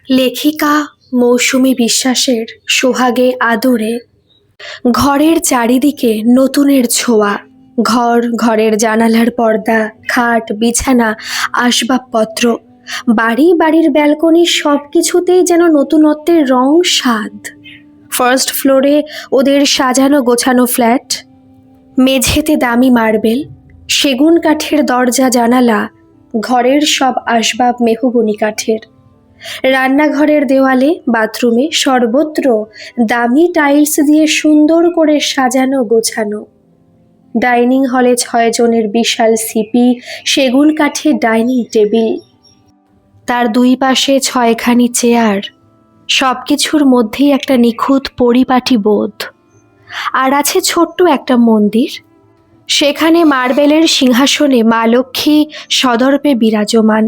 লেখিকা মৌসুমী বিশ্বাসের সোহাগে আদরে ঘরের চারিদিকে নতুনের ছোঁয়া। ঘরের জানালার পর্দা, খাট, বিছানা, আসবাবপত্র, বাড়ির ব্যালকনি সব কিছুতেই যেন নতুনত্বের রং, স্বাদ। ফার্স্ট ফ্লোরে ওদের সাজানো গোছানো ফ্ল্যাট, মেঝেতে দামি মার্বেল, সেগুন কাঠের দরজা জানালা, ঘরের সব আসবাব মেহগনি কাঠের। রান্নাঘরের দেওয়ালে, বাথরুমে সর্বত্র দামি টাইলস দিয়ে সুন্দর করে সাজানো গোছানো। ডাইনিং হলে 6 জনের বিশাল সিপি, সেগুন কাঠের ডাইনিং টেবিল, তার দুই পাশে 6খানি চেয়ার। সব কিছুর মধ্যেই একটা নিখুঁত পরিপাটি বোধ। আর আছে ছোট্ট একটা মন্দির, সেখানে মার্বেলের সিংহাসনে মা লক্ষ্মী সদর্পে বিরাজমান।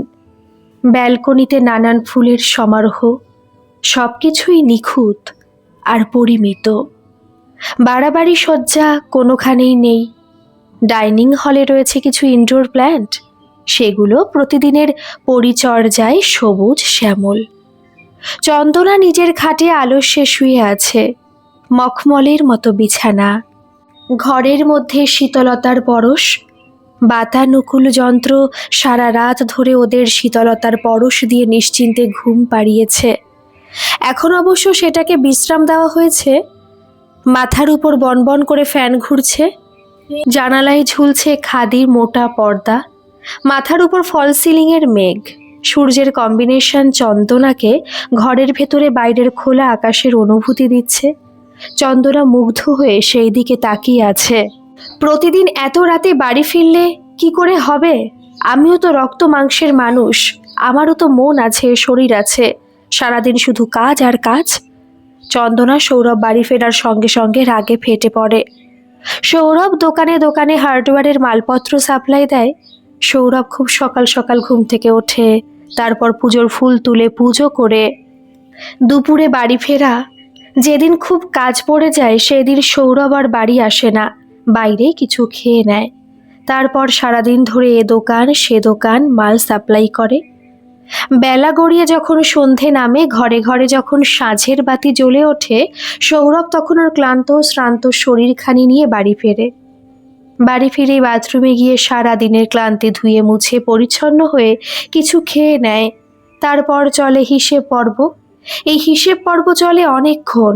ব্যালকনিতে নানান ফুলের সমারোহ, সব কিছুই নিখুঁত আর পরিমিত। বাড়াবাড়ি সজ্জা কোনোখানেই নেই। ডাইনিং হলে রয়েছে কিছু ইনডোর প্ল্যান্ট, সেগুলো প্রতিদিনের পরিচর্যায় সবুজ শ্যামল। চন্দনা নিজের খাটে আলস্যে শুয়ে আছে, মখমলের মতো বিছানা, ঘরের মধ্যে শীতলতার পরশ। বাতানুকূল যন্ত্র সারা রাত ধরে ওদের শীতলতার পরশ দিয়ে নিশ্চিন্তে ঘুম পাড়িয়েছে। এখন অবশ্য সেটাকে বিশ্রাম দেওয়া হয়েছে। মাথার উপর বনবন করে ফ্যান ঘুরছে, জানালায় ঝুলছে খাদির মোটা পর্দা, মাথার উপর ফল সিলিংয়ের মেঘ। সূর্যের কম্বিনেশন চন্দনাকে ঘরের ভেতরে বাইরের খোলা আকাশের অনুভূতি দিচ্ছে। চন্দনা মুগ্ধ হয়ে সেই দিকে তাকিয়ে আছে। প্রতিদিন এত রাতে বাড়ি ফিরলে কি করে হবে? আমিও তো রক্ত মাংসের মানুষ, আমারও তো মন আছে, শরীর আছে। সারাদিন শুধু কাজ আর কাজ। চন্দনা সৌরভ বাড়ি ফেরার সঙ্গে সঙ্গে রাগে ফেটে পড়ে। সৌরভ দোকানে দোকানে হার্ডওয়্যারের মালপত্র সাপ্লাই দেয়। সৌরভ খুব সকাল সকাল ঘুম থেকে ওঠে, তারপর পুজোর ফুল তুলে পুজো করে দুপুরে বাড়ি ফেরা। যেদিন খুব কাজ পড়ে যায় সেদিন সৌরভ আর বাড়ি আসে না, বাইরে কিছু খেয়ে নেয়। তারপর সারাদিন ধরে এ দোকান সে দোকান মাল সাপ্লাই করে। বেলা গড়িয়ে যখন সন্ধে নামে, ঘরে ঘরে যখন সাঁঝের বাতি জ্বলে ওঠে, সৌরভ তখন ওর ক্লান্ত শ্রান্ত শরীরখানি নিয়ে বাড়ি ফেরে। বাড়ি ফিরে বাথরুমে গিয়ে সারা দিনের ক্লান্তি ধুয়ে মুছে পরিচ্ছন্ন হয়ে কিছু খেয়ে নেয়। তারপর চলে হিসেব পর্ব। এই হিসেব পর্ব চলে অনেকক্ষণ।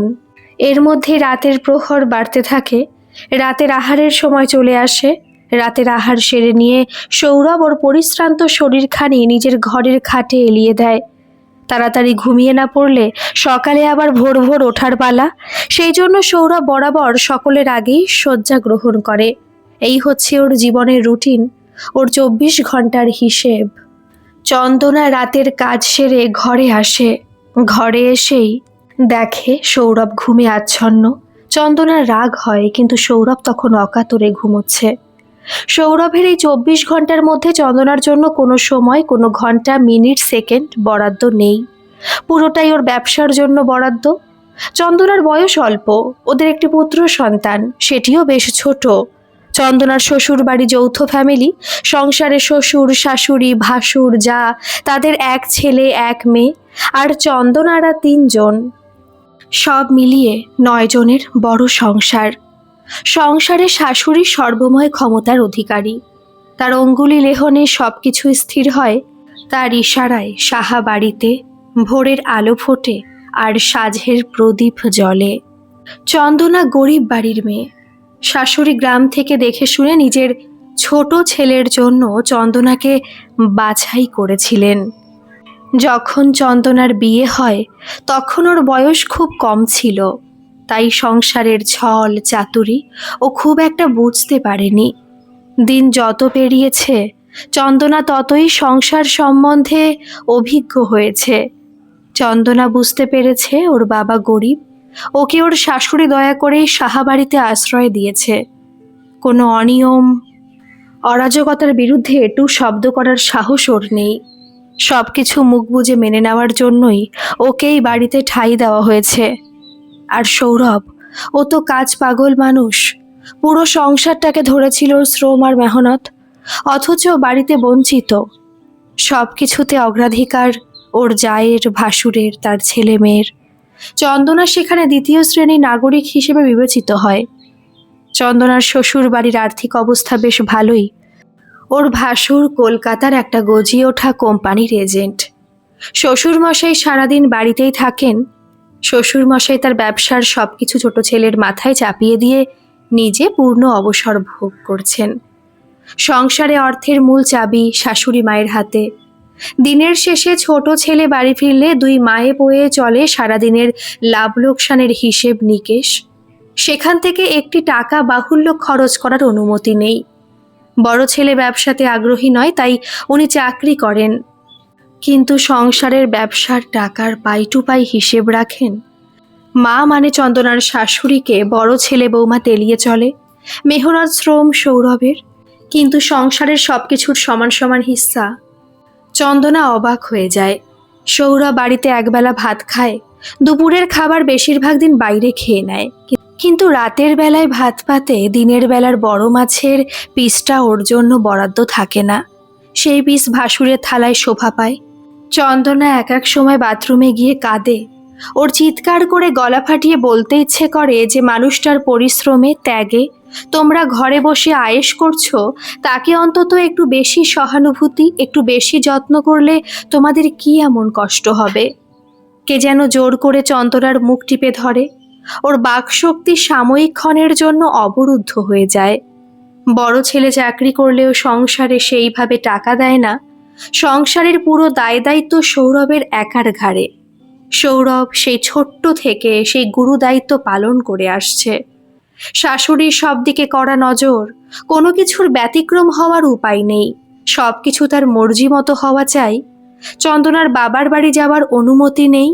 এর মধ্যে রাতের প্রহর বাড়তে থাকে। রাতের আহারের সময় চলে আসে। রাতের আহার সেরে নিয়ে সৌরভ ওর পরিশ্রান্ত শরীরখানি নিজের ঘরের খাটে এলিয়ে দেয়। তাড়াতাড়ি ঘুমিয়ে না পড়লে সকালে আবার ভোর ভোর ওঠার পালা। সেই জন্য সৌরভ বরাবর সকলের আগেই শয্যা গ্রহণ করে। এই হচ্ছে ওর জীবনের রুটিন, ওর 24 ঘন্টার হিসেব। চন্দনা রাতের কাজ সেরে ঘরে আসে। ঘরে এসেই দেখে সৌরভ ঘুমে আচ্ছন্ন। চন্দনার রাগ হয়, কিন্তু সৌরভ তখন অকাতরে ঘুমোচ্ছে। সৌরভের এই 24 ঘন্টার মধ্যে চন্দনার জন্য কোনো সময়, কোনো ঘন্টা, মিনিট, সেকেন্ড বরাদ্দ নেই। পুরোটাই ওর ব্যবসার জন্য বরাদ্দ। চন্দনার বয়স অল্প, ওদের একটি পুত্র সন্তান, সেটিও বেশ ছোট। চন্দনার শ্বশুর বাড়ি যৌথ ফ্যামিলি। সংসারে শ্বশুর, শাশুড়ি, ভাসুর, যা, তাদের এক ছেলে এক মেয়ে, আর চন্দনারা 3 জন। সব মিলিয়ে 9 জনের বড় সংসার। সংসারে শাশুড়ি সর্বময় ক্ষমতার অধিকারী। তার অঙ্গুলি লেহনে সব কিছু স্থির হয়। তার ইশারায় সাহা বাড়িতে ভোরের আলো ফোটে আর সাঁঝের প্রদীপ জ্বলে। চন্দনা গরিব বাড়ির মেয়ে। শাশুড়ি গ্রাম থেকে দেখে শুনে নিজের ছোট ছেলের জন্য চন্দনাকে বাছাই করেছিলেন। যখন চন্দনার বিয়ে হয় তখন ওর বয়স খুব কম ছিল, তাই সংসারের ছল চাতুরি ও খুব একটা বুঝতে পারেনি। দিন যত পেরিয়েছে চন্দনা ততই সংসার সম্বন্ধে অভিজ্ঞ হয়েছে। চন্দনা বুঝতে পেরেছে ওর বাবা গরিব, ওকে ওর শাশুড়ি দয়া করেই সাহা বাড়িতে আশ্রয় দিয়েছে। কোনো অনিয়ম অরাজকতার বিরুদ্ধে একটু শব্দ করার সাহস ওর নেই। সব কিছু মুখ বুজে মেনে নেওয়ার জন্যই ওকেই বাড়িতে ঠাঁই দেওয়া হয়েছে। আর সৌরভ, ও তো কাজ পাগল মানুষ। পুরো সংসারটাকে ধরেছিল ওর শ্রম আর মেহনত, অথচ বাড়িতে বঞ্চিত। সব কিছুতে অগ্রাধিকার ওর জায়ের, ভাসুরের, তার ছেলে মেয়ের। চন্দনা সেখানে দ্বিতীয় শ্রেণীর নাগরিক হিসেবে বিবেচিত হয়। চন্দনার শ্বশুর বাড়ির আর্থিক অবস্থা বেশ ভালোই। ওর ভাসুর কলকাতার একটা গজিয়ে ওঠা কোম্পানির এজেন্ট। শ্বশুরমশাই সারাদিন বাড়িতেই থাকেন। শ্বশুরমশাই তার ব্যবসার সবকিছু ছোট ছেলের মাথায় চাপিয়ে দিয়ে নিজে পূর্ণ অবসর ভোগ করছেন। সংসারে অর্থের মূল চাবি শাশুড়ি মায়ের হাতে। দিনের শেষে ছোট ছেলে বাড়ি ফিরলে দুই মায়ে বয়ে চলে সারাদিনের লাভ লোকসানের হিসেব নিকেশ। সেখান থেকে একটি টাকা বাহুল্য খরচ করার অনুমতি নেই। বড় ছেলে ব্যবসাতে আগ্রহী নয়, তাই উনি চাকরি করেন, কিন্তু সংসারের ব্যবসার টাকার পাই টু পাই হিসেব রাখেন। মা মানে চন্দনার শাশুড়িকে বড় ছেলে বৌমা তেলিয়ে চলে। মেহনত শ্রম সৌরভের, কিন্তু সংসারের সবকিছুর সমান সমান হিস্সা। চন্দনা অবাক হয়ে যায়। সৌরভ বাড়িতে একবেলা ভাত খায়, দুপুরের খাবার বেশিরভাগ দিন বাইরে খেয়ে নেয়, কিন্তু রাতের বেলায় ভাত পাতে দিনের বেলার বড় মাছের পিসটা ওর জন্য বরাদ্দ থাকে না। সেই পিস ভাসুরের থালায় শোভা পায়। চন্দনা এক এক সময় বাথরুমে গিয়ে কাঁদে। ওর চিৎকার করে গলা ফাটিয়ে বলতে ইচ্ছে করে যে মানুষটার পরিশ্রমে, ত্যাগে তোমরা ঘরে বসে আয়েশ করছো, তাকে অন্তত একটু বেশি সহানুভূতি, একটু বেশি যত্ন করলে তোমাদের কি এমন কষ্ট হবে। কে যেন জোর করে চন্দনার মুখ টিপে ধরে। ওর বাকশক্তি সাময়িক ক্ষণের জন্য অবরুদ্ধ হয়ে যায়। বড় ছেলে চাকরি করলেও সংসারে সেইভাবে টাকা দেয় না। সংসারের পুরো দায় দায়িত্ব সৌরভের একার ঘাড়ে। সৌরভ সেই ছোট্ট থেকে সেই গুরু দায়িত্ব পালন করে আসছে। শাশুড়ির সব দিকে কড়া নজর, কোনো কিছুর ব্যতিক্রম হওয়ার উপায় নেই, সব কিছু তার মর্জি মতো হওয়া চাই। চন্দনার বাবার বাড়ি যাওয়ার অনুমতি নেই,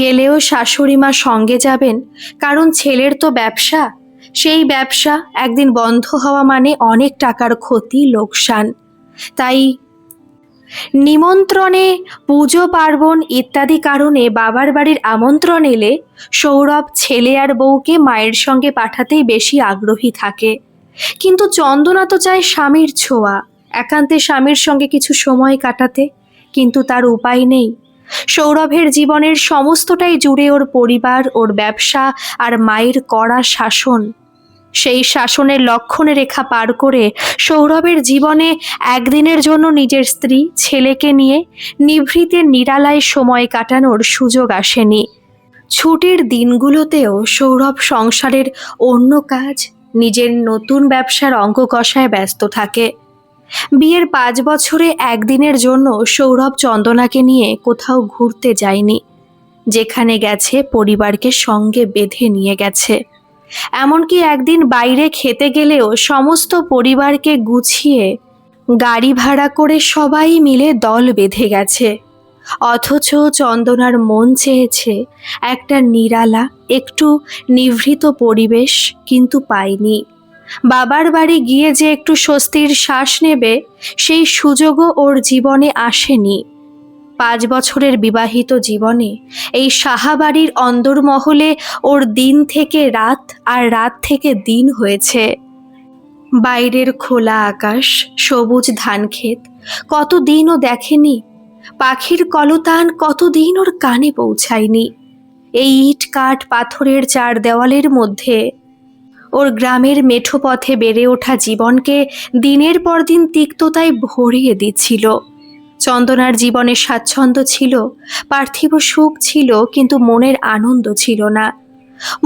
গেলেও শাশুড়ি মা সঙ্গে যাবেন, কারণ ছেলের তো ব্যবসা। সেই ব্যবসা একদিন বন্ধ হওয়া মানে অনেক টাকার ক্ষতি, লোকসান। তাই নিমন্ত্রণে, পুজো পার্বণ ইত্যাদি কারণে বাবার বাড়ির আমন্ত্রণ এলে সৌরভ ছেলে আর বউকে মায়ের সঙ্গে পাঠাতেই বেশি আগ্রহী থাকে। কিন্তু চন্দনা তো চায় স্বামীর ছোঁয়া, একান্তে স্বামীর সঙ্গে কিছু সময় কাটাতে, কিন্তু তার উপায় নেই। সৌরভের জীবনের সমস্তটাই জুড়ে ওর পরিবার, ওর ব্যবসা আর মায়ের কড়া শাসন। সেই শাসনের লক্ষণ রেখা পার করে সৌরভের জীবনে একদিনের জন্য নিজের স্ত্রী, ছেলেকে নিয়ে নিভৃতে নিরালায় সময় কাটানোর সুযোগ আসেনি। ছুটির দিনগুলোতেও সৌরভ সংসারের অন্য কাজ, নিজের নতুন ব্যবসার অঙ্ক কষায় ব্যস্ত থাকে। বিয়ের 5 বছরে একদিনের জন্য সৌরভ চন্দনাকে নিয়ে কোথাও ঘুরতে যায়নি। যেখানে গেছে পরিবারকে সঙ্গে বেঁধে নিয়ে গেছে। এমনকি একদিন বাইরে খেতে গেলেও সমস্ত পরিবারকে গুছিয়ে গাড়ি ভাড়া করে সবাই মিলে দল বেঁধে গেছে। অথচ চন্দনার মন চেয়েছে একটা নিরালা, একটু নিভৃত পরিবেশ, কিন্তু পায়নি। বাবার বাড়ি গিয়ে যে একটু স্বস্তির শ্বাস নেবে, সেই সুযোগও ওর জীবনে আসেনি। 5 বছরের বিবাহিত জীবনে এই সাহাবাড়ির অন্দরমহলে ওর দিন থেকে রাত আর রাত থেকে দিন হয়েছে। বাইরের খোলা আকাশ, সবুজ ধানক্ষেত কতদিনও দেখেনি। পাখির কলতান কতদিন ওর কানে পৌঁছায়নি। এই ইট কাঠ পাথরের 4 দেওয়ালের মধ্যে ওর গ্রামের মেঠো পথে বেড়ে ওঠা জীবনকে দিনের পর দিন তিক্ততায় ভরিয়ে দিচ্ছিল। চন্দনার জীবনে স্বাচ্ছন্দ্য ছিল, পার্থিব সুখ ছিল, কিন্তু মনের আনন্দ ছিল না।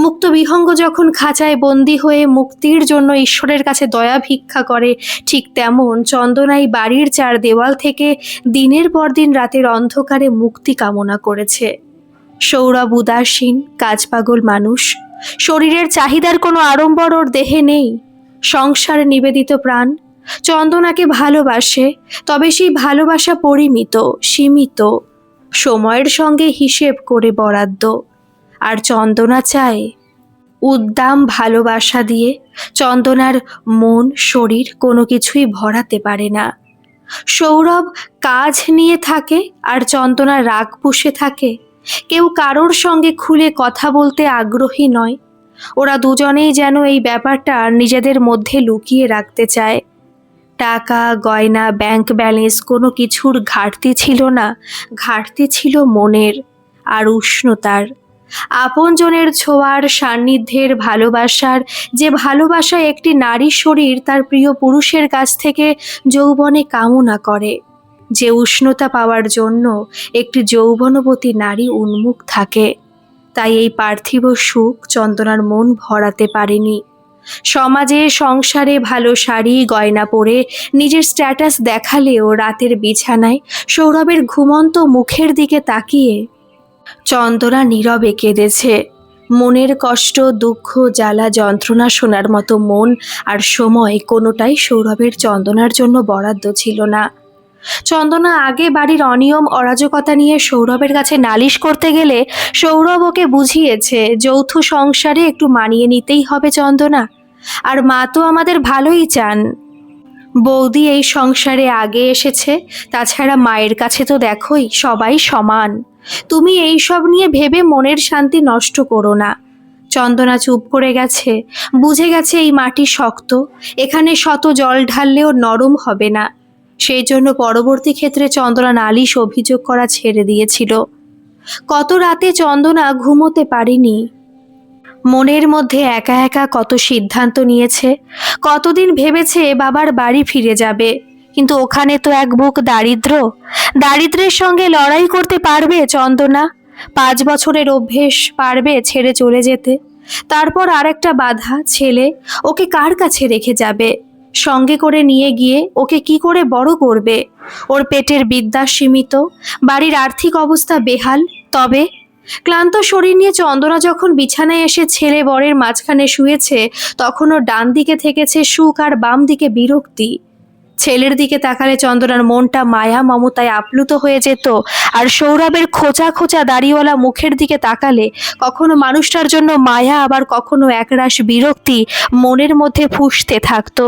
মুক্ত বিহঙ্গ যখন খাঁচায় বন্দী হয়ে মুক্তির জন্য ঈশ্বরের কাছে দয়া ভিক্ষা করে, ঠিক তেমন চন্দনাই বাড়ির 4 দেওয়াল থেকে দিনের পর দিন রাতের অন্ধকারে মুক্তি কামনা করেছে। সৌরভ উদাসীন, কাজপাগল মানুষ। শরীরের চাহিদার কোনো আড়ম্বর ওর দেহে নেই। সংসার নিবেদিত প্রাণ। চন্দনাকে ভালোবাসে, তবে সেই ভালোবাসা পরিমিত, সীমিত, সময়ের সঙ্গে হিসেব করে বরাদ্দ। আর চন্দনা চায় উদ্দাম ভালোবাসা দিয়ে চন্দনার মন, শরীর কোনো কিছুই ভরাতে পারে না। সৌরভ কাজ নিয়ে থাকে আর চন্দনা রাগ পুষে থাকে। কেউ কারোর সঙ্গে খুলে কথা বলতে আগ্রহী নয়। ওরা দুজনেই যেন এই ব্যাপারটা নিজেদের মধ্যে লুকিয়ে রাখতে চায়। টাকা, গয়না, ব্যাংক ব্যালেন্স কোনো কিছুর ঘাটতি ছিল না, ঘাটতি ছিল মনের আর উষ্ণতার। আপনজনের ছোঁয়ার, সান্নিধ্যের, ভালোবাসার, যে ভালোবাসা একটি নারীর শরীর তার প্রিয় পুরুষের কাছ থেকে যৌবনে কামনা করে, যে উষ্ণতা পাওয়ার জন্য একটি যৌবনবতী নারী উন্মুখ থাকে। তাই এই পার্থিব সুখ চন্দনার মন ভরাতে পারেনি। সমাজে, সংসারে ভালো শাড়ি গয়না পরে নিজের স্ট্যাটাস দেখালেও রাতের বিছানায় সৌরভের ঘুমন্ত মুখের দিকে তাকিয়ে চন্দনা নীরবে কেঁদেছে। মনের কষ্ট, দুঃখ, জ্বালা, যন্ত্রণা শোনার মতো মন আর সময় কোনোটাই সৌরভের চন্দনার জন্য বরাদ্দ ছিল না। চন্দনা আগে বাড়ির অনিয়ম অরাজকতা নিয়ে সৌরভের কাছে নালিশ করতে গেলে সৌরভ ওকে বুঝিয়েছে যৌথ সংসারে একটু মানিয়ে নিতেই হবে চন্দনা, আর মা তো আমাদের ভালোই চান। বৌদি এই সংসারে আগে এসেছে, তাছাড়া মায়ের কাছে তো দেখোই সবাই সমান। তুমি এই সব নিয়ে ভেবে মনের শান্তি নষ্ট করো না। চন্দনা চুপ করে গেছে, বুঝে গেছে এই মাটি শক্ত, এখানে শত জল ঢাললেও নরম হবে না। সেই জন্য পরবর্তী ক্ষেত্রে চন্দনা নালিশ অভিযোগ করা ছেড়ে দিয়েছিল। কত রাতে চন্দনা ঘুমোতে পারেনি, মনের মধ্যে একা একা কত সিদ্ধান্ত নিয়েছে। কতদিন ভেবেছে বাবার বাড়ি ফিরে যাবে, কিন্তু ওখানে তো এক বুক দারিদ্র। দারিদ্রের সঙ্গে লড়াই করতে পারবে চন্দনা? 5 বছরের অভ্যেস পারবে ছেড়ে চলে যেতে? তারপর আরেকটা বাধা, ছেলে, ওকে কার কাছে রেখে যাবে? সঙ্গে করে নিয়ে গিয়ে ওকে কি করে বড় করবে? ওর পেটের বিদ্যা সীমিত, বাড়ির আর্থিক অবস্থা বেহাল। তবে ক্লান্ত শরীর নিয়ে চন্দনা যখন বিছানায় এসে ছেলে বরের মাঝখানে শুয়েছে, তখন ওর ডান দিকে থেকেছে সুখ আর বাম দিকে বিরক্তি। ছেলের দিকে তাকালে চন্দনার মনটা মায়া মমতায় আপ্লুত হয়ে যেত, আর সৌরভের খোঁচা খোঁচা দাড়িওয়ালা মুখের দিকে তাকালে কখনো মানুষটার জন্য মায়া, আবার কখনো একরাশ বিরক্তি মনের মধ্যে ফুঁসতে থাকতো।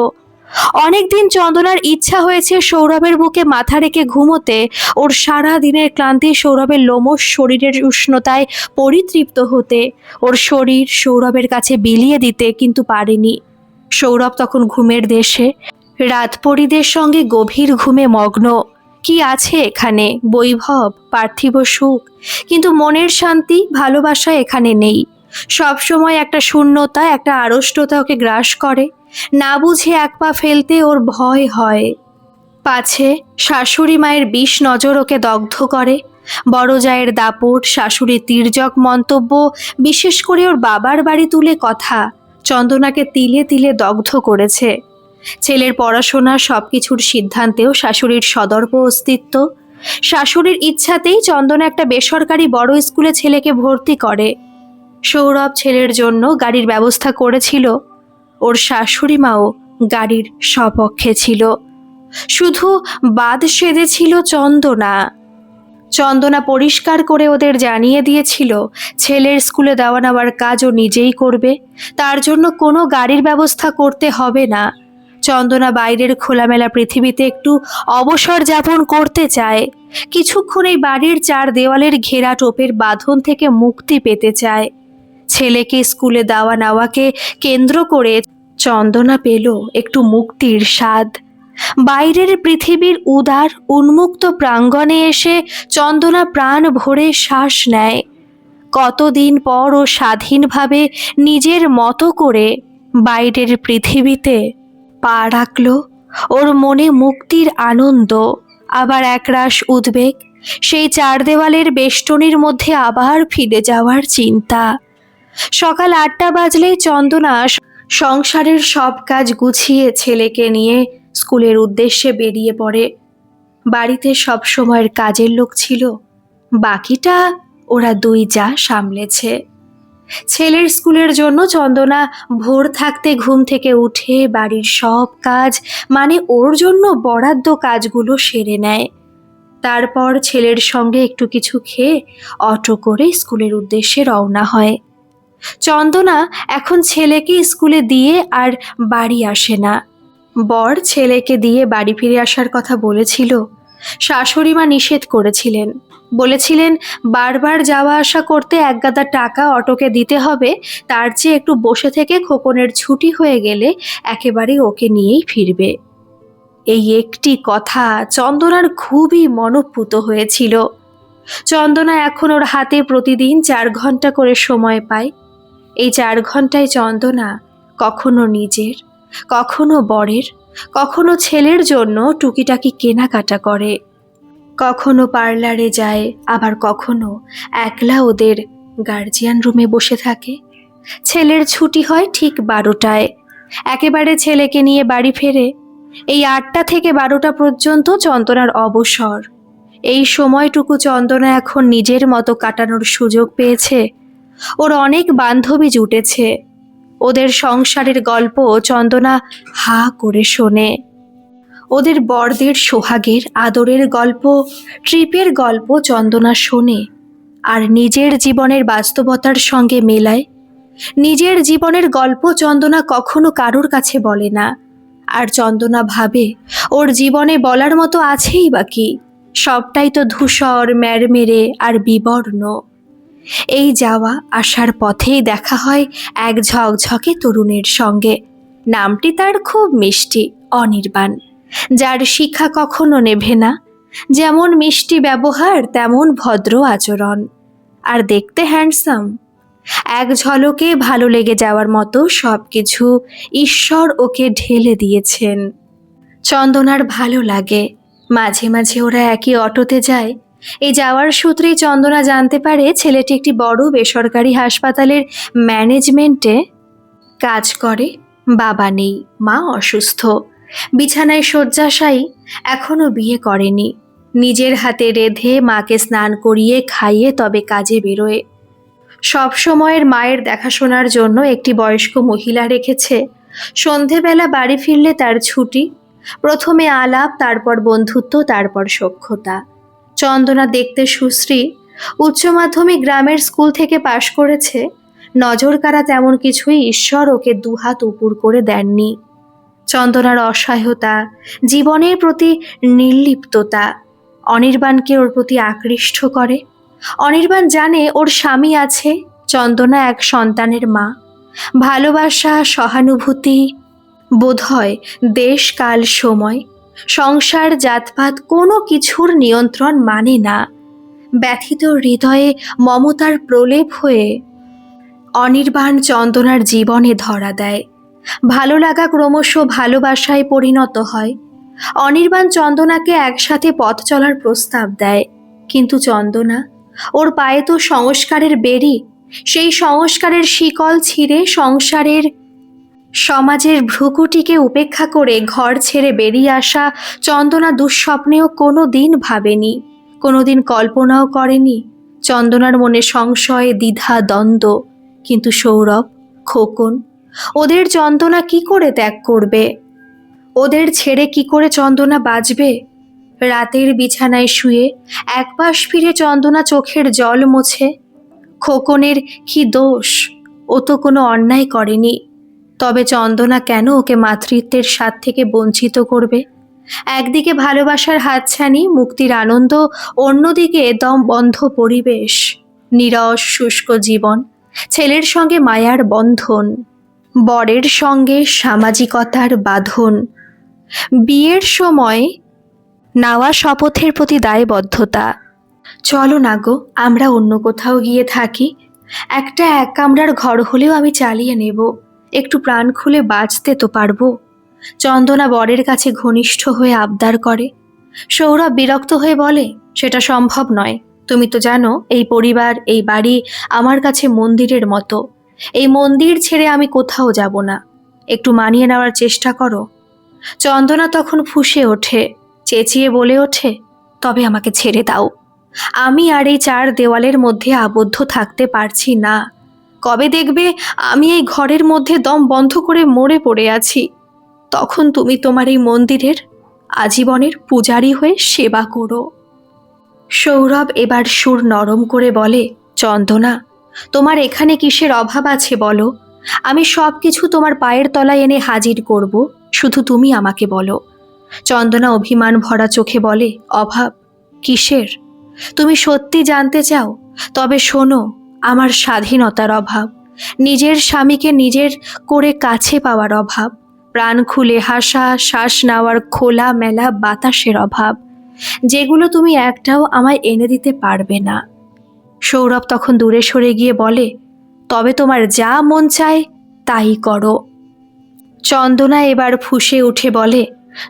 অনেকদিন চন্দনার ইচ্ছা হয়েছে সৌরভের বুকে মাথা রেখে ঘুমোতে, ওর সারা দিনের ক্লান্তি সৌরভের লোমশ শরীরের উষ্ণতায় পরিতৃপ্ত হতে, ওর শরীর সৌরভের কাছে বিলিয়ে দিতে, কিন্তু পারেনি। সৌরভ তখন ঘুমের দেশে, রাতপরীদের সঙ্গে গভীর ঘুমে মগ্ন। কি আছে এখানে? বৈভব, পার্থিব সুখ, কিন্তু মনের শান্তি, ভালোবাসা এখানে নেই। সবসময় একটা শূন্যতা, একটা আড়ষ্টতা ওকে গ্রাস করে। না বুঝে এক পা ফেলতে ওর ভয় হয়, পাছে শাশুড়ি মায়ের বিষ নজর ওকে দগ্ধ করে। বড় জায়ের দাপট, শাশুড়ির তির্যক মন্তব্য, বিশেষ করে ওর বাবার বাড়ি তুলে কথা চন্দনাকে তিলে তিলে দগ্ধ করেছে। ছেলের পড়াশোনা, সবকিছুর সিদ্ধান্তেও শাশুড়ির সদর্প অস্তিত্ব। শাশুড়ির ইচ্ছাতেই চন্দনা একটা বেসরকারি বড় স্কুলে ছেলেকে ভর্তি করে। সৌরভ ছেলের জন্য গাড়ির ব্যবস্থা করেছিল, ওর শাশুড়ি মাও গাড়ির সপক্ষে ছিল। শুধু বাদ সেধেছিল চন্দনা। চন্দনা পরিষ্কার করে ওদের জানিয়ে দিয়েছিল ছেলের স্কুলে দেওয়া নেওয়ার কাজও নিজেই করবে, তার জন্য কোনো গাড়ির ব্যবস্থা করতে হবে না। চন্দনা বাইরের খোলামেলা পৃথিবীতে একটু অবসর যাপন করতে চায়, কিছুক্ষণ এই বাড়ির 4 দেওয়ালের ঘেরা টোপের বাঁধন থেকে মুক্তি পেতে চায়। ছেলেকে স্কুলে দেওয়া নেওয়াকে কেন্দ্র করে চন্দনা পেল একটু মুক্তির স্বাদ। বাইরের পৃথিবীর উদার উন্মুক্ত প্রাঙ্গণে এসে চন্দনা প্রাণ ভরে শ্বাস নেয়। কতদিন পর ও স্বাধীনভাবে নিজের মতো করে বাইরের পৃথিবীতে পা রাখল। ওর মনে মুক্তির আনন্দ, আবার একরাশ উদ্বেগ, সেই 4 দেওয়ালের বেষ্টনীর মধ্যে আবার ফিরে যাওয়ার চিন্তা। সকাল 8টা বাজলেই চন্দনা সংসারের সব কাজ গুছিয়ে ছেলেকে নিয়ে স্কুলের উদ্দেশ্যে বেরিয়ে পড়ে। বাড়িতে সব সময়ের কাজের লোক ছিল, বাকিটা ওরা 2 জা সামলেছে। ছেলের স্কুলের জন্য চন্দনা ভোর থাকতে ঘুম থেকে উঠে বাড়ির সব কাজ, মানে ওর জন্য বরাদ্দ কাজগুলো সেরে নেয়। তারপর ছেলের সঙ্গে একটু কিছু খেয়ে অটো করে স্কুলের উদ্দেশ্যে রওনা হয়। চন্দনা এখন ছেলেকে স্কুলে দিয়ে আর বাড়ি আসে না। বর ছেলেকে দিয়ে বাড়ি ফিরে আসার কথা বলেছিল, শাশুড়ি মা নিষেধ করেছিলেন, বলেছিলেন বারবার যাওয়া আসা করতে একগাদা টাকা অটোকে দিতে হবে, তার চেয়ে একটু বসে থেকে খোকনের ছুটি হয়ে গেলে একেবারে ওকে নিয়েই ফিরবে। এই একটি কথা চন্দনার খুবই মনঃপূত হয়েছিল। চন্দনা এখন ওর হাতে প্রতিদিন 4 ঘন্টা করে সময় পায়। এই 4 ঘন্টায় চন্দনা কখনো নিজের, কখনো বরের, কখনো ছেলের জন্য টুকিটাকি কেনাকাটা করে। কখনো পার্লারে যায়, আবার কখনো একলা ওদের গার্জিয়ান রুমে বসে থাকে। ছেলের ছুটি হয় ঠিক 12টায়। একেবারে ছেলেকে নিয়ে বাড়ি ফেরে। এই 8টা থেকে 12টা পর্যন্ত চন্দনার অবসর। এই সময়টুকু চন্দনা এখন নিজের মতো কাটানোর সুযোগ পেয়েছে। ওর অনেক বান্ধবী জুটেছে। ওদের সংসারের গল্প চন্দনা হা করে শোনে। ওদের বরদের সোহাগের আদরের গল্প, ট্রিপের গল্প চন্দনা শোনে আর নিজের জীবনের বাস্তবতার সঙ্গে মেলায়। নিজের জীবনের গল্প চন্দনা কখনো কারোর কাছে বলে না। আর চন্দনা ভাবে ওর জীবনে বলার মতো আছেই বা কি, সবটাই তো ধূসর, ম্যাড়মেড়ে আর বিবর্ণ। এই যাওয়া আসার পথেই দেখা হয় এক ঝকঝকে তরুণের সঙ্গে। নামটি তার খুব মিষ্টি, অনির্বাণ, যার শিখা কখনো নেভে না। যেমন মিষ্টি ব্যবহার তেমন ভদ্র আচরণ, আর দেখতে হ্যান্ডসাম। এক ঝলকে ভালো লেগে যাওয়ার মতো সবকিছু ঈশ্বর ওকে ঢেলে দিয়েছেন। চন্দনার ভালো লাগে। মাঝে মাঝে ওরা একই অটোতে যায়। এই যাওয়ার সূত্রেই চন্দনা জানতে পারে ছেলেটি একটি বড় বেসরকারি হাসপাতালের ম্যানেজমেন্টে কাজ করে। বাবা নেই, মা অসুস্থ, বিছানায় শয্যাশায়ী, এখনো বিয়ে করেনি। নিজের হাতে রেঁধে মাকে স্নান করিয়ে খাইয়ে তবে কাজে বেরোয়। সব সময়ের মায়ের দেখাশোনার জন্য একটি বয়স্ক মহিলা রেখেছে। সন্ধেবেলা বাড়ি ফিরলে তার ছুটি। প্রথমে আলাপ, তারপর বন্ধুত্ব, তারপর সখ্যতা। চন্দনা দেখতে সুশ্রী, উচ্চ মাধ্যমিক গ্রামের স্কুল থেকে পাশ করেছে। নজর কাড়া তেমন কিছুই ঈশ্বর ওকে দুহাত উপুর করে দেননি। চন্দনার অসহায়তা, জীবনের প্রতি নির্লিপ্ততা অনির্বাণকে ওর প্রতি আকৃষ্ট করে। অনির্বাণ জানে ওর স্বামী আছে, চন্দনা এক সন্তানের মা। ভালোবাসা, সহানুভূতি, বোধহয় দেশ, কাল, সময়, সংসার, জাতপাত কোনো কিছুর নিয়ন্ত্রণ মানে না। ব্যথিত হৃদয়ে মমতার প্রলেপ হয়ে অনির্বাণ চন্দনার জীবনে ধরা দেয়। ভালো লাগা ক্রমশ ভালোবাসায় পরিণত হয়। অনির্বাণ চন্দনাকে একসাথে পথ চলার প্রস্তাব দেয়, কিন্তু চন্দনা, ওর পায়ে তো সংস্কারের বেরি। সেই সংস্কারের শিকল ছিঁড়ে সংসারের, সমাজের ভ্রুকুটিকে উপেক্ষা করে ঘর ছেড়ে বেরিয়ে আসা চন্দনা দুঃস্বপ্নেও কোনো দিন ভাবেনি, কোনোদিন কল্পনাও করেনি। চন্দনার মনে সংশয়, দ্বিধা, দ্বন্দ্ব। কিন্তু সৌরভ, খোকন, ওদের চন্দনা কি করে ত্যাগ করবে? ওদের ছেড়ে কি করে চন্দনা বাঁচবে? রাতের বিছানায় শুয়ে একপাশ ফিরে চন্দনা চোখের জল মোছে। খোকনের কি দোষ? ও তো কোনো অন্যায় করেনি। তবে চন্দনা কেন ওকে মাতৃত্বের স্বাদ থেকে বঞ্চিত করবে? একদিকে ভালোবাসার হাতছানি, মুক্তির আনন্দ, অন্যদিকে দম বন্ধ পরিবেশ, নীরস শুষ্ক জীবন, ছেলের সঙ্গে মায়ার বন্ধন, বরের সঙ্গে সামাজিকতার বাঁধন, বিয়ের সময় নেওয়া শপথের প্রতি দায়বদ্ধতা। চলো না গো, আমরা অন্য কোথাও গিয়ে থাকি। একটা এক কামরার ঘর হলেও আমি চালিয়ে নেব। একটু প্রাণ খুলে বাঁচতে তো পারবো। চন্দনা বরের কাছে ঘনিষ্ঠ হয়ে আবদার করে। সৌরভ বিরক্ত হয়ে বলে, সেটা সম্ভব নয়। তুমি তো জানো এই পরিবার, এই বাড়ি আমার কাছে মন্দিরের মতো। এই মন্দির ছেড়ে আমি কোথাও যাব না। একটু মানিয়ে নেওয়ার চেষ্টা করো। চন্দনা তখন ফুঁসে ওঠে, চেঁচিয়ে বলে ওঠে, তবে আমাকে ছেড়ে দাও। আমি আর এই 4 দেওয়ালের মধ্যে আবদ্ধ থাকতে পারছি না। কবে দেখবে আমি এই ঘরের মধ্যে দম বন্ধ করে মরে পড়ে আছি। তখন তুমি তোমার এই মন্দিরের আজীবনের পূজারী হয়ে সেবা করো। সৌরভ এবার সুর নরম করে বলে, চন্দনা, তোমার এখানে কিসের অভাব আছে বলো? আমি সব কিছু তোমার পায়ের তলায় এনে হাজির করব, শুধু তুমি আমাকে বলো। চন্দনা অভিমান ভরা চোখে বলে, অভাব কিসের? তুমি সত্যি জানতে চাও? তবে শোনো, আমার স্বাধীনতার অভাব, নিজের স্বামীকে নিজের করে কাছে পাওয়ার অভাব, প্রাণ খুলে হাসা, শ্বাস নেওয়ার খোলা মেলা বাতাসের অভাব, যেগুলো তুমি একটাও আমায় এনে দিতে পারবে না। সৌরভ তখন দূরে সরে গিয়ে বলে, তবে তোমার যা মন চায় তাই করো। চন্দনা এবার ফুঁসে উঠে বলে,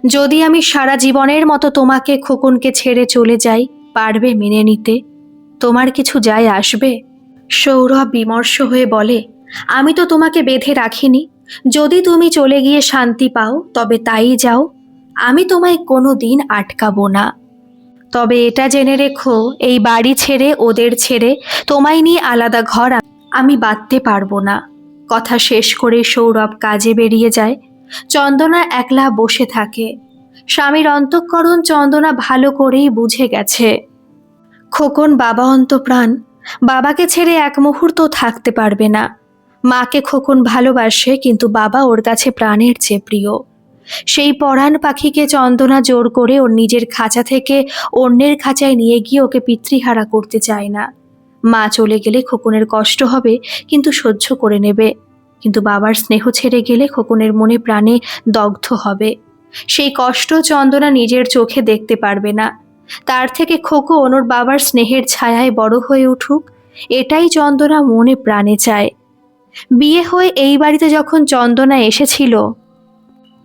যদি আমি সারা জীবনের মতো তোমাকে খোকনকে ছেড়ে চলে যাই, পারবে মেনে নিতে? তোমার কিছু যায় আসবে? সৌরভ বিমর্ষ হয়ে বলে, আমি তো তোমাকে বেঁধে রাখিনি। যদি তুমি চলে গিয়ে শান্তি পাও তবে তাই যাও, আমি তোমায় কোনো দিন আটকাবো না। তবে এটা জেনে রেখো, এই বাড়ি ছেড়ে, ওদের ছেড়ে, তোমায় নিয়ে আলাদা ঘর আমি বাঁধতে পারবো না। কথা শেষ করে সৌরভ কাজে বেরিয়ে যায়। চন্দনা একলা বসে থাকে। স্বামীর অন্তঃকরণ চন্দনা ভালো করেই বুঝে গেছে। খোকন বাবা অন্তপ্রাণ, বাবাকে ছেড়ে এক মুহূর্ত থাকতে পারবে না। মাকে খোকন ভালোবাসে, কিন্তু বাবা ওর কাছে প্রাণের চেয়ে প্রিয়। সেই পরাণ পাখিকে চন্দনা জোর করে ওর নিজের খাঁচা থেকে অন্যের খাঁচায় নিয়ে গিয়ে ওকে পিতৃহারা করতে চায় না। মা চলে গেলে খোকনের কষ্ট হবে, কিন্তু সহ্য করে নেবে। কিন্তু বাবার স্নেহ ছেড়ে গেলে খোকনের মনে প্রাণে দগ্ধ হবে। সেই কষ্ট চন্দনা নিজের চোখে দেখতে পারবে না। তার থেকে খোকন ওর বাবার স্নেহের ছায়ায় বড় হয়ে উঠুক, এটাই চন্দনা মনে প্রাণে চায়। বিয়ে হয়ে এই বাড়িতে যখন চন্দনা এসেছিল,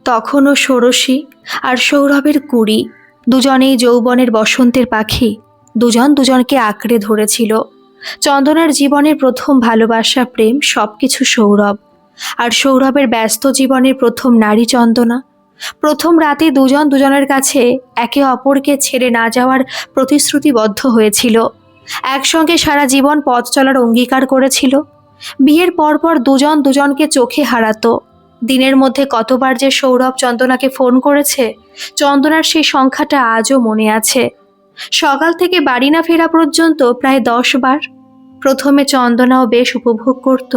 তখনও ষোড়শী আর সৌরভের কুড়ি, দুজনেই যৌবনের বসন্তের পাখি। দুজন দুজনকে আঁকড়ে ধরেছিল। চন্দনার জীবনের প্রথম ভালোবাসা, প্রেম, সবকিছু সৌরভ। আর সৌরভের ব্যস্ত জীবনের প্রথম নারী চন্দনা। প্রথম রাতে দুজন দুজনের কাছে একে অপরকে ছেড়ে না যাওয়ার প্রতিশ্রুতিবদ্ধ হয়েছিল। একসঙ্গে সারা জীবন পথ চলার অঙ্গীকার করেছিল। বিয়ের পরপর দুজন দুজনকে চোখে হারাতো। দিনের মধ্যে কতবার যে সৌরভ চন্দনাকে ফোন করেছে, চন্দনার সেই সংখ্যাটা আজও মনে আছে। সকাল থেকে বাড়ি না ফেরা পর্যন্ত প্রায় 10 বার। প্রথমে চন্দনাও বেশ উপভোগ করত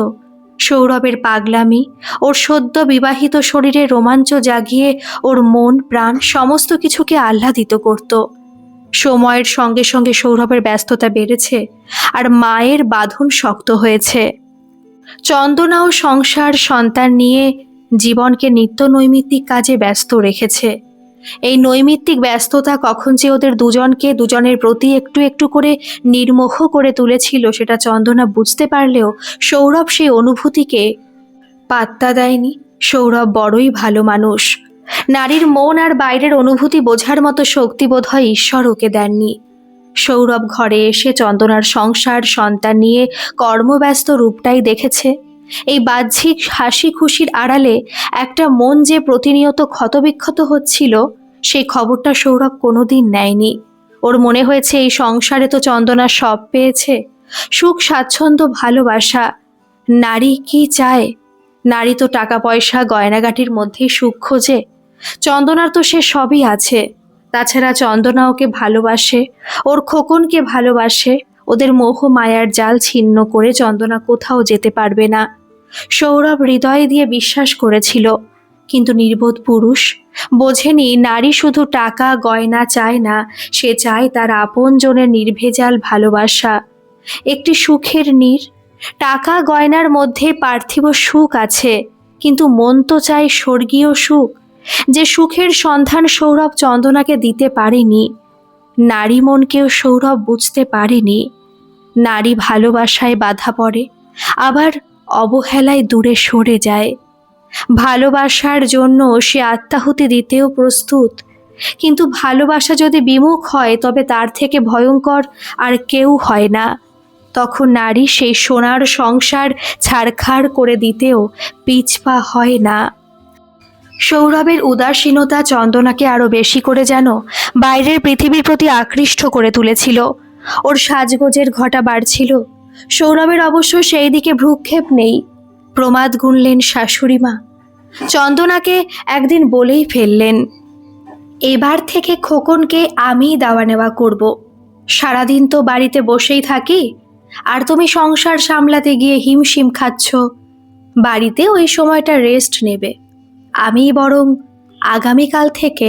সৌরভের পাগলামি, ওর সদ্য বিবাহিত শরীরে রোমাঞ্চ জাগিয়ে ওর মন প্রাণ সমস্ত কিছুকে আহ্লাদিত করত। সময়ের সঙ্গে সঙ্গে সৌরভের ব্যস্ততা বেড়েছে, আর মায়ের বাঁধন শক্ত হয়েছে। চন্দনাও সংসার, সন্তান নিয়ে জীবনকে নিত্য নৈমিত্তিক কাজে ব্যস্ত রেখেছে। এই নৈমিত্তিক ব্যস্ততা কখন যে ওদের দুজনকে দুজনের প্রতি একটু একটু করে নির্মোহ করে তুলেছিল, সেটা চন্দনা বুঝতে পারলেও সৌরভ সেই অনুভূতিকে পাত্তা দেয়নি। সৌরভ বড়ই ভালো মানুষ। নারীর মন আর বাইরের অনুভূতি বোঝার মতো শক্তি বোধহয় ঈশ্বর ওকে দেননি। সৌরভ ঘরে এসে চন্দনার সংসার, সন্তান নিয়ে কর্মব্যস্ত রূপটাই দেখেছে। এই বাহ্যিক হাসি খুশির আড়ালে একটা মন যে প্রতিনিয়ত ক্ষতবিক্ষত হচ্ছিল, সেই খবরটা সৌরভ কোনোদিন নেয়নি। ওর মনে হয়েছে এই সংসারে তো চন্দনা সব পেয়েছে, সুখ, স্বাচ্ছন্দ্য, ভালোবাসা। নারী কি চায়? নারী তো টাকা পয়সা, গয়নাগাটির মধ্যেই সুখ খোঁজে। চন্দনার তো সে সবই আছে। তাছাড়া চন্দনা ওকে ভালোবাসে, ওর খোকনকে ভালোবাসে। ওদের মোহ মায়ার জাল ছিন্ন করে চন্দনা কোথাও যেতে পারবে না। সৌরভ হৃদয় দিয়ে বিশ্বাস করেছিল, কিন্তু নির্বোধ পুরুষ বোঝেনি নারী শুধু টাকা গয়না চায় না, সে চায় তার আপনজনের নির্ভেজাল ভালোবাসা, একটি সুখের নীড়। টাকা গয়নার মধ্যে পার্থিব সুখ আছে, কিন্তু মন তো চায় স্বর্গীয় সুখ, যে সুখের সন্ধান সৌরভ চন্দনাকে দিতে পারেনি। নারী মনকেও সৌরভ বুঝতে পারেনি। নারী ভালোবাসায় বাধা পড়ে, আবার অবহেলায় দূরে সরে যায়। ভালোবাসার জন্য সে আত্মাহুতি দিতেও প্রস্তুত, কিন্তু ভালোবাসা যদি বিমুখ হয় তবে তার থেকে ভয়ঙ্কর আর কেউ হয় না। তখন নারী সেই সোনার সংসার ছাড়খাড় করে দিতেও পিছপা হয় না। সৌরভের উদাসীনতা চন্দনাকে আরো বেশি করে যেন বাইরের পৃথিবীর প্রতি আকৃষ্ট করে তুলেছিল। ওর সাজগোজের ঘটা বাড়ছিল। সৌরভের অবশ্য সেই দিকে ভ্রুক্ষেপ নেই। প্রমাদ গুনলেন শাশুড়ি মা। চন্দনাকে একদিন বলেই ফেললেন, এবার থেকে খোকনকে আমিই দেওয়া নেওয়া করব। সারাদিন তো বাড়িতে বসেই থাকি, আর তুমি সংসার সামলাতে গিয়ে হিমশিম খাচ্ছ। বাড়িতে ওই সময়টা রেস্ট নেবে। আমি বরং আগামীকাল থেকে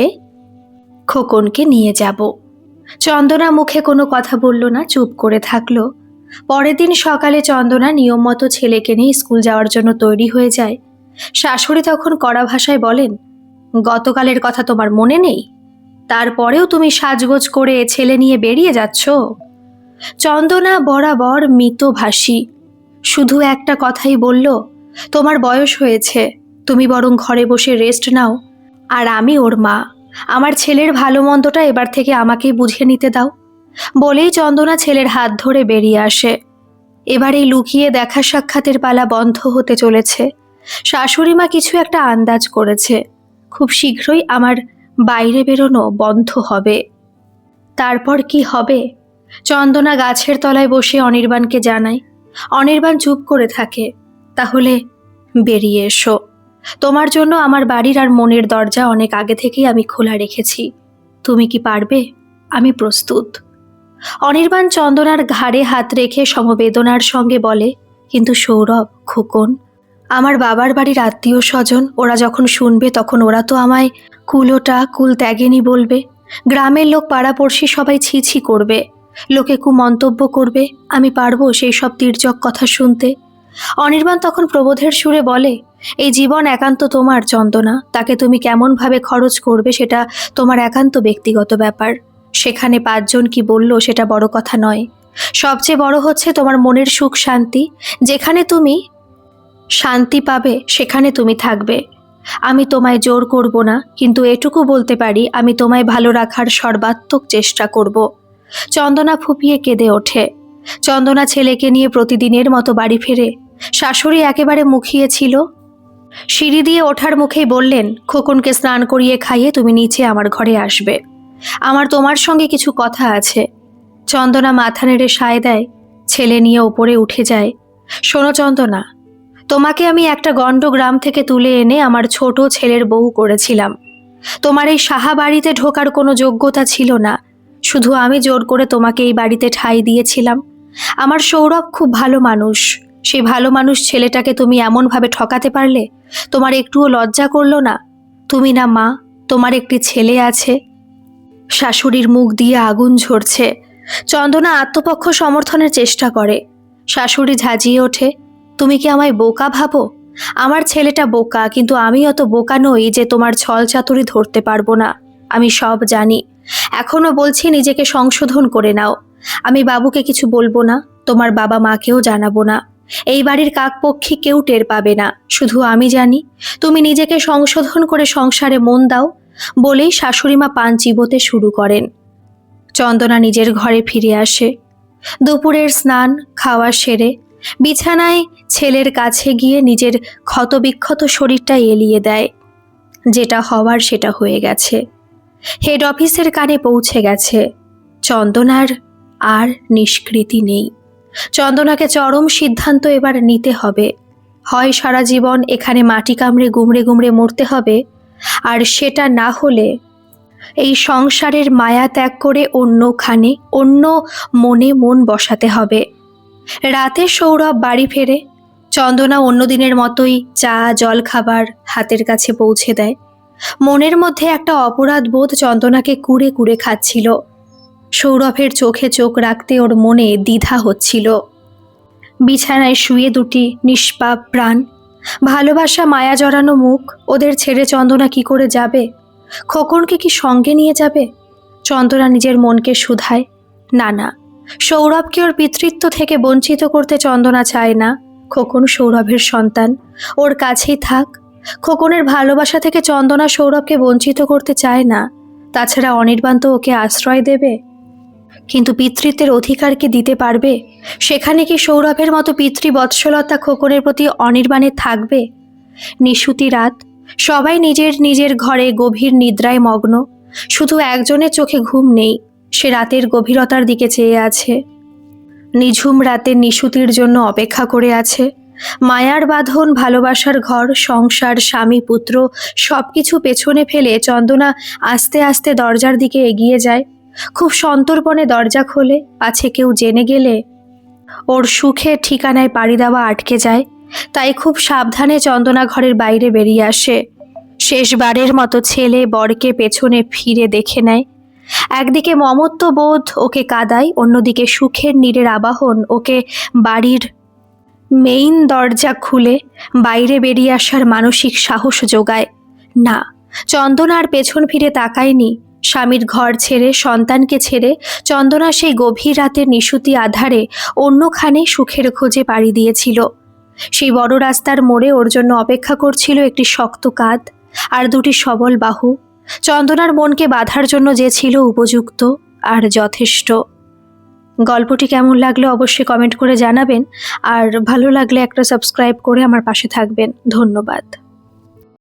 খোকনকে নিয়ে যাব। চন্দনা মুখে কোনো কথা বলল না, চুপ করে থাকলো। পরের দিন সকালে চন্দনা নিয়ম মতো ছেলেকে নিয়ে স্কুল যাওয়ার জন্য তৈরি হয়ে যায়। শাশুড়ি তখন কড়া ভাষায় বলেন, গতকালের কথা তোমার মনে নেই? তারপরেও তুমি সাজগোজ করে ছেলে নিয়ে বেরিয়ে যাচ্ছ। চন্দনা বরাবর মিতভাষী, শুধু একটা কথাই বলল, তোমার বয়স হয়েছে, তুমি বরং ঘরে বসে রেস্ট নাও, আর আমি ওর মা, আমার ছেলের ভালো মন্দটা এবার থেকে আমাকেই বুঝিয়ে নিতে দাও। বলেই চন্দনা ছেলের হাত ধরে বেরিয়ে আসে। এবার এই লুকিয়ে দেখা সাক্ষাতের পালা বন্ধ হতে চলেছে। শাশুড়ি মা কিছু একটা আন্দাজ করেছে, খুব শীঘ্রই আমার বাইরে বেরোনো বন্ধ হবে। তারপর কি হবে? চন্দনা গাছের তলায় বসে অনির্বাণকে জানায়। অনির্বাণ চুপ করে থাকে। তাহলে বেরিয়ে এসো, তোমার জন্য আমার বাড়ির আর মনের দরজা অনেক আগে থেকেই আমি খোলা রেখেছি। তুমি কি পারবে? আমি প্রস্তুত। অনির্বাণ চন্দনার ঘাড়ে হাত রেখে সমবেদনার সঙ্গে বলে, কিন্তু সৌরভ, খোকন, আমার বাবার বাড়ির আত্মীয় স্বজন, ওরা যখন শুনবে তখন ওরা তো আমায় কুলোটা কুল ত্যাগেনি বলবে। গ্রামের লোক, পাড়াপড়শি সবাই ছি ছি করবে, লোকে মন্তব্য করবে। আমি পারবো সেই সব তির্যক কথা শুনতে? অনির্বাণ তখন প্রবোধের সুরে বলে, এই জীবন একান্ত তোমার চন্দনা, তাকে তুমি কেমনভাবে খরচ করবে সেটা তোমার একান্ত ব্যক্তিগত ব্যাপার। সেখানে 5 জন কি বলল সেটা বড় কথা নয়। সবচেয়ে বড় হচ্ছে তোমার মনের সুখ শান্তি। যেখানে তুমি শান্তি পাবে সেখানে তুমি থাকবে। আমি তোমায় জোর করব না, কিন্তু এটুকু বলতে পারি আমি তোমায় ভালো রাখার সর্বাত্মক চেষ্টা করব। চন্দনা ফুপিয়ে কেঁদে ওঠে। চন্দনা ছেলেকে নিয়ে প্রতিদিনের মতো বাড়ি ফেরে। শাশুড়ি একেবারে মুখিয়ে ছিল। সিঁড়ি দিয়ে ওঠার মুখেই বললেন, খোকনকে স্নান করিয়ে খাইয়ে তুমি নিচে আমার ঘরে আসবে, আমার তোমার সঙ্গে কিছু কথা আছে। চন্দনা মাথা নেড়ে সায় দেয়। ছেলে নিয়ে ওপরে উঠে যায়। শোনো চন্দনা, তোমাকে আমি একটা গণ্ড গ্রাম থেকে তুলে এনে আমার ছোট ছেলের বউ করেছিলাম। তোমার এই সাহা বাড়িতে ঢোকার কোনো যোগ্যতা ছিল না, শুধু আমি জোর করে তোমাকে এই বাড়িতে ঠাঁই দিয়েছিলাম। আমার সৌরভ খুব ভালো মানুষ, সেই ভালো মানুষ ছেলেটাকে তুমি এমনভাবে ঠকাতে পারলে? তোমার একটুও লজ্জা করলো না? তুমি না মা, তোমার একটি ছেলে আছে। শাশুড়ির মুখ দিয়ে আগুন ঝরছে। চন্দনা আত্মপক্ষ সমর্থনের চেষ্টা করে। শাশুড়ি ঝাঁঝিয়ে ওঠে, তুমি কি আমায় বোকা ভাবো? আমার ছেলেটা বোকা, কিন্তু আমি অত বোকা নই যে তোমার ছল চাতুরি ধরতে পারবো না। আমি সব জানি। এখনো বলছি, নিজেকে সংশোধন করে নাও। আমি বাবুকে কিছু বলবো না, তোমার বাবা মাকেও জানাবো না। এই বাড়ির কাকপক্ষী কেউ টের পাবে না, শুধু আমি জানি। তুমি নিজেকে সংশোধন করে সংসারে মন দাও। বলেই শাশুড়িমা পান চিবোতে শুরু করেন। চন্দনা নিজের ঘরে ফিরে আসে। দুপুরের স্নান খাওয়া সেরে বিছানায় ছেলের কাছে গিয়ে নিজের ক্ষতবিক্ষত শরীরটা এলিয়ে দেয়। যেটা হওয়ার সেটা হয়ে গেছে। হেড অফিসের কানে পৌঁছে গেছে। চন্দনার আর নিষ্কৃতি নেই। চন্দনাকে চরম সিদ্ধান্ত এবার নিতে হবে। হয় সারা জীবন এখানে মাটি কামড়ে গুমড়ে গুমড়ে মরতে হবে, আর সেটা না হলে এই সংসারের মায়া ত্যাগ করে অন্যখানে অন্য মনে মন বসাতে হবে। রাতে সৌরভ বাড়ি ফেরে। চন্দনা অন্যদিনের মতোই চা জল খাবার হাতের কাছে পৌঁছে দেয়। মনের মধ্যে একটা অপরাধ বোধ চন্দনাকে কুড়ে কুড়ে খাচ্ছিল। সৌরভের চোখে চোখ রাখতে ওর মনে দ্বিধা হচ্ছিল। বিছানায় শুয়ে দুটি নিষ্পাপ প্রাণ, ভালোবাসা মায়া জড়ানো মুখ, ওদের ছেড়ে চন্দনা কি করে যাবে? খোকনকে কি সঙ্গে নিয়ে যাবে? চন্দনা নিজের মনকে শুধায়, না না, সৌরভকে ওর পিতৃত্ব থেকে বঞ্চিত করতে চন্দনা চায় না। খোকন সৌরভের সন্তান, ওর কাছেই থাক। খোকনের ভালোবাসা থেকে চন্দনা সৌরভকে বঞ্চিত করতে চায় না। তাছাড়া অনির্বাণ তো ওকে আশ্রয় দেবে, কিন্তু পিতৃত্বের অধিকার কি দিতে পারবে? সেখানে কি সৌরভের মতো পিতৃবৎসলতা খোকনের প্রতি অনির্বাণের থাকবে? নিশুতি রাত, সবাই নিজের নিজের ঘরে গভীর নিদ্রায় মগ্ন। শুধু একজনের চোখে ঘুম নেই, সে রাতের গভীরতার দিকে চেয়ে আছে। নিঝুম রাতের নিশুতির জন্য অপেক্ষা করে আছে। মায়ার বাঁধন, ভালোবাসার ঘর, সংসার, স্বামী, পুত্র সবকিছু পেছনে ফেলে চন্দনা আস্তে আস্তে দরজার দিকে এগিয়ে যায়। খুব সন্তর্পণে দরজা খোলে, পাছে কেউ জেনে গেলে ওর সুখের ঠিকানায় পাড়ি দেওয়া আটকে যায়। তাই খুব সাবধানে চন্দনা ঘরের বাইরে বেরিয়ে আসে। শেষবারের মতো ছেলে বরকে পেছনে ফিরে দেখে নেয়। একদিকে মমত্ব বোধ ওকে কাঁদায়, অন্যদিকে সুখের নীড়ের আবাহন ওকে বাড়ির মেইন দরজা খুলে বাইরে বেরিয়ে আসার মানসিক সাহস যোগায়। না, চন্দনা আর পেছন ফিরে তাকায়নি। স্বামীর ঘর ছেড়ে, সন্তানকে ছেড়ে চন্দনা সেই গভীর রাতের নিশুতি আধারে অন্যখানে সুখের খোঁজে পাড়ি দিয়েছিল। সেই বড় রাস্তার মোড়ে ওর জন্য অপেক্ষা করছিল একটি শক্ত কাঁধ আর দুটি সবল বাহু। চন্দনার মনকে বাঁধার জন্য যে ছিল উপযুক্ত আর যথেষ্ট। গল্পটি কেমন লাগলো অবশ্যই কমেন্ট করে জানাবেন, আর ভালো লাগলে একটা সাবস্ক্রাইব করে আমার পাশে থাকবেন। ধন্যবাদ।